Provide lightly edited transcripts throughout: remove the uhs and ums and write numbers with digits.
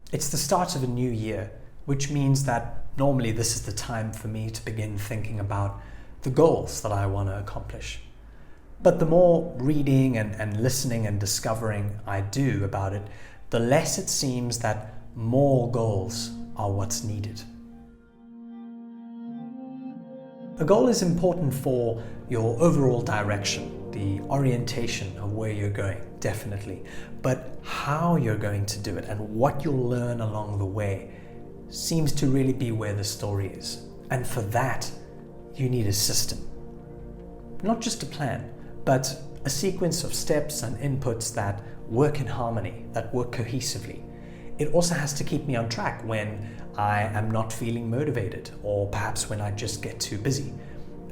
It's the start of a new year, which means that normally this is the time for me to begin thinking about the goals that I want to accomplish. But the more reading and listening and discovering I do about it, the less it seems that more goals are what's needed. A goal is important for your overall direction, the orientation of where you're going, definitely. But how you're going to do it and what you'll learn along the way seems to really be where the story is. And for that, you need a system. Not just a plan, but a sequence of steps and inputs that work in harmony, that work cohesively. It also has to keep me on track when I am not feeling motivated, or perhaps when I just get too busy.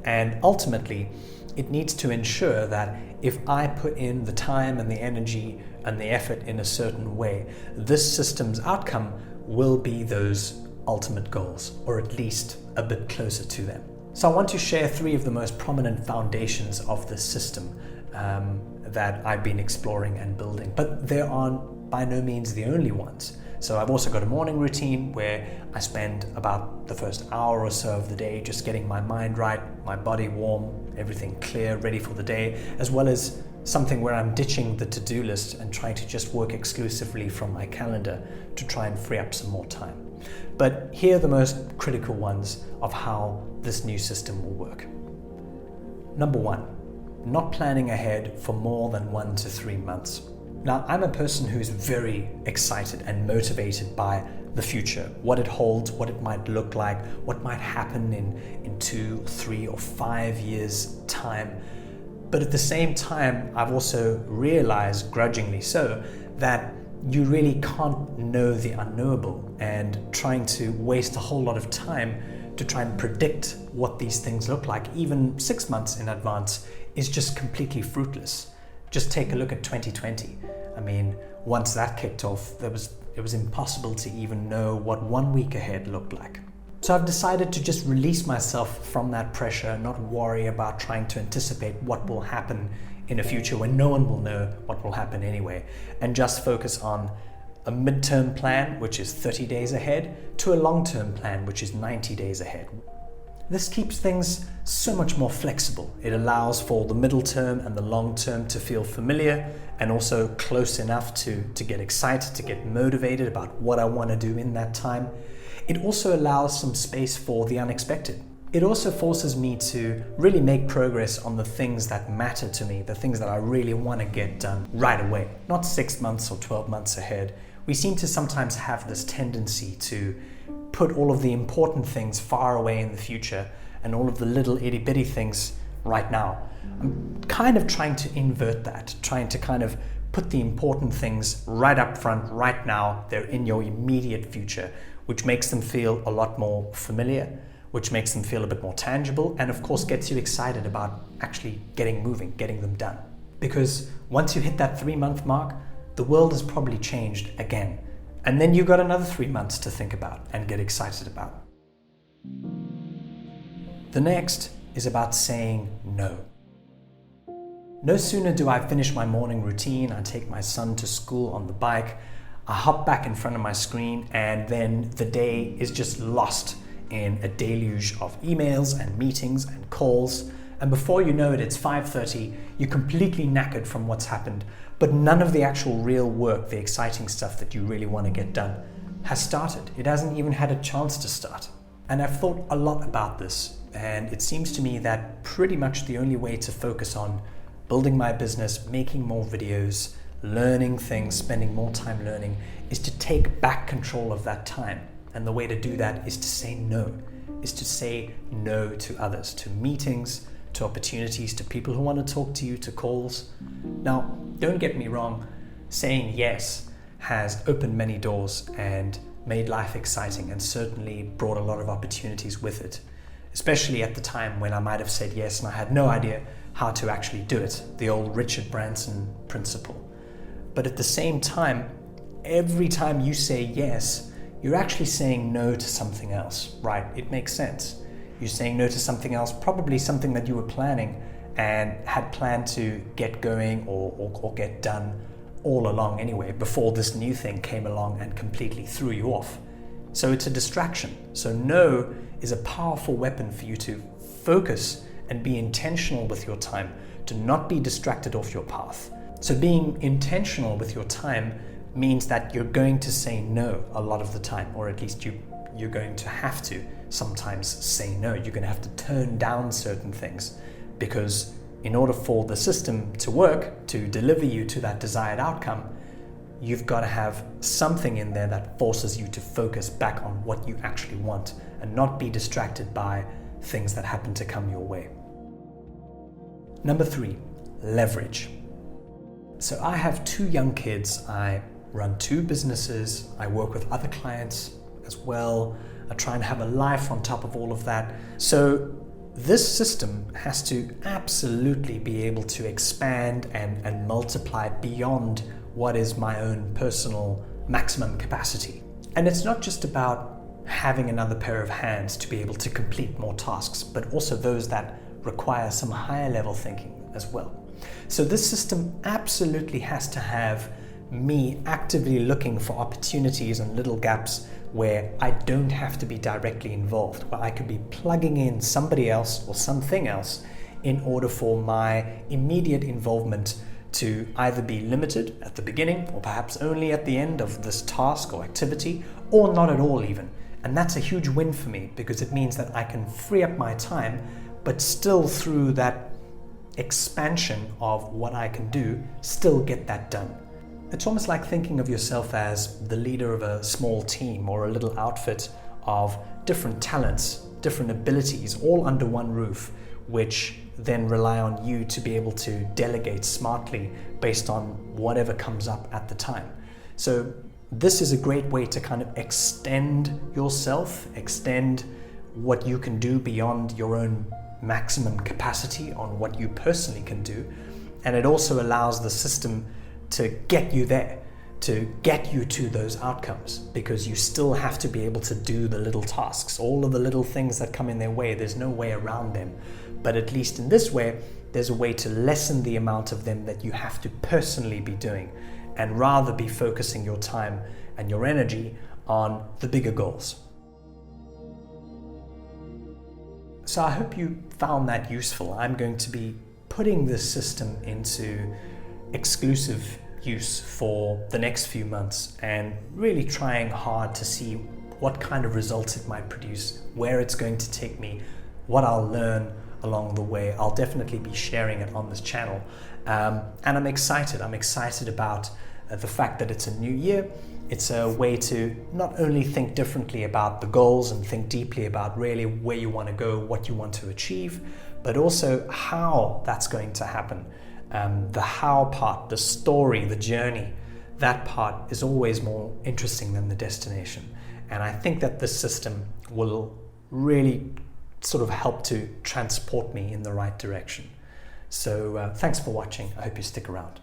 And ultimately, it needs to ensure that if I put in the time and the energy and the effort in a certain way, this system's outcome will be those ultimate goals, or at least a bit closer to them. So I want to share 3 of the most prominent foundations of this system that I've been exploring and building, but they aren't by no means the only ones. So I've also got a morning routine where I spend about the first hour or so of the day just getting my mind right, my body warm, everything clear, ready for the day, as well as something where I'm ditching the to-do list and trying to just work exclusively from my calendar to try and free up some more time. But here are the most critical ones of how this new system will work. Number 1, not planning ahead for more than 1 to 3 months. Now, I'm a person who's very excited and motivated by the future, what it holds, what it might look like, what might happen in 2, 3, or 5 years' time. But at the same time, I've also realized, grudgingly so, that you really can't know the unknowable, and trying to waste a whole lot of time to try and predict what these things look like, even 6 months in advance, is just completely fruitless. Just take a look at 2020. I mean, once that kicked off, it was impossible to even know what 1 week ahead looked like. So I've decided to just release myself from that pressure, not worry about trying to anticipate what will happen in a future when no one will know what will happen anyway, and just focus on a midterm plan, which is 30 days ahead, to a long-term plan, which is 90 days ahead. This keeps things so much more flexible. It allows for the middle term and the long term to feel familiar and also close enough to get excited, to get motivated about what I want to do in that time. It also allows some space for the unexpected. It also forces me to really make progress on the things that matter to me, the things that I really want to get done right away, not 6 months or 12 months ahead. We seem to sometimes have this tendency to put all of the important things far away in the future and all of the little itty-bitty things right now. I'm kind of trying to invert that, trying to kind of put the important things right up front, right now. They're in your immediate future, which makes them feel a lot more familiar, which makes them feel a bit more tangible, and of course gets you excited about actually getting moving, getting them done. Because once you hit that 3-month mark, the world has probably changed again. And then you've got another 3 months to think about and get excited about. The next is about saying no. No sooner do I finish my morning routine, I take my son to school on the bike, I hop back in front of my screen, and then the day is just lost in a deluge of emails and meetings and calls. And before you know it, it's 5:30, you're completely knackered from what's happened, but none of the actual real work, the exciting stuff that you really want to get done, has started. It hasn't even had a chance to start. And I've thought a lot about this, and it seems to me that pretty much the only way to focus on building my business, making more videos, learning things, spending more time learning, is to take back control of that time. And the way to do that is to say no, is to say no to others, to meetings, to opportunities, to people who want to talk to you, to calls. Now, don't get me wrong, saying yes has opened many doors and made life exciting and certainly brought a lot of opportunities with it, especially at the time when I might have said yes and I had no idea how to actually do it, the old Richard Branson principle. But at the same time, every time you say yes, you're actually saying no to something else, right? It makes sense. You're saying no to something else, probably something that you were planning and had planned to get going or get done all along anyway, before this new thing came along and completely threw you off. So it's a distraction. So no is a powerful weapon for you to focus and be intentional with your time, to not be distracted off your path. So being intentional with your time means that you're going to say no a lot of the time, or at least you're going to have to sometimes say no. You're going to have to turn down certain things, because in order for the system to work, to deliver you to that desired outcome, you've got to have something in there that forces you to focus back on what you actually want and not be distracted by things that happen to come your way. Number 3, leverage. So I have 2 young kids. I run 2 businesses. I work with other clients as well. I try and have a life on top of all of that. So this system has to absolutely be able to expand and multiply beyond what is my own personal maximum capacity. And it's not just about having another pair of hands to be able to complete more tasks, but also those that require some higher level thinking as well. So this system absolutely has to have me actively looking for opportunities and little gaps where I don't have to be directly involved, where I could be plugging in somebody else or something else in order for my immediate involvement to either be limited at the beginning or perhaps only at the end of this task or activity, or not at all even. And that's a huge win for me, because it means that I can free up my time, but still through that expansion of what I can do, still get that done. It's almost like thinking of yourself as the leader of a small team or a little outfit of different talents, different abilities, all under one roof, which then rely on you to be able to delegate smartly based on whatever comes up at the time. So this is a great way to kind of extend yourself, extend what you can do beyond your own maximum capacity on what you personally can do. And it also allows the system to get you there, to get you to those outcomes, because you still have to be able to do the little tasks, all of the little things that come in their way. There's no way around them. But at least in this way, there's a way to lessen the amount of them that you have to personally be doing, and rather be focusing your time and your energy on the bigger goals. So I hope you found that useful. I'm going to be putting this system into exclusive use for the next few months and really trying hard to see what kind of results it might produce, where it's going to take me, what I'll learn along the way. I'll definitely be sharing it on this channel. And I'm excited. I'm excited about the fact that it's a new year. It's a way to not only think differently about the goals and think deeply about really where you want to go, what you want to achieve, but also how that's going to happen. The how part, the story, the journey, that part is always more interesting than the destination. And I think that this system will really sort of help to transport me in the right direction. So thanks for watching. I hope you stick around.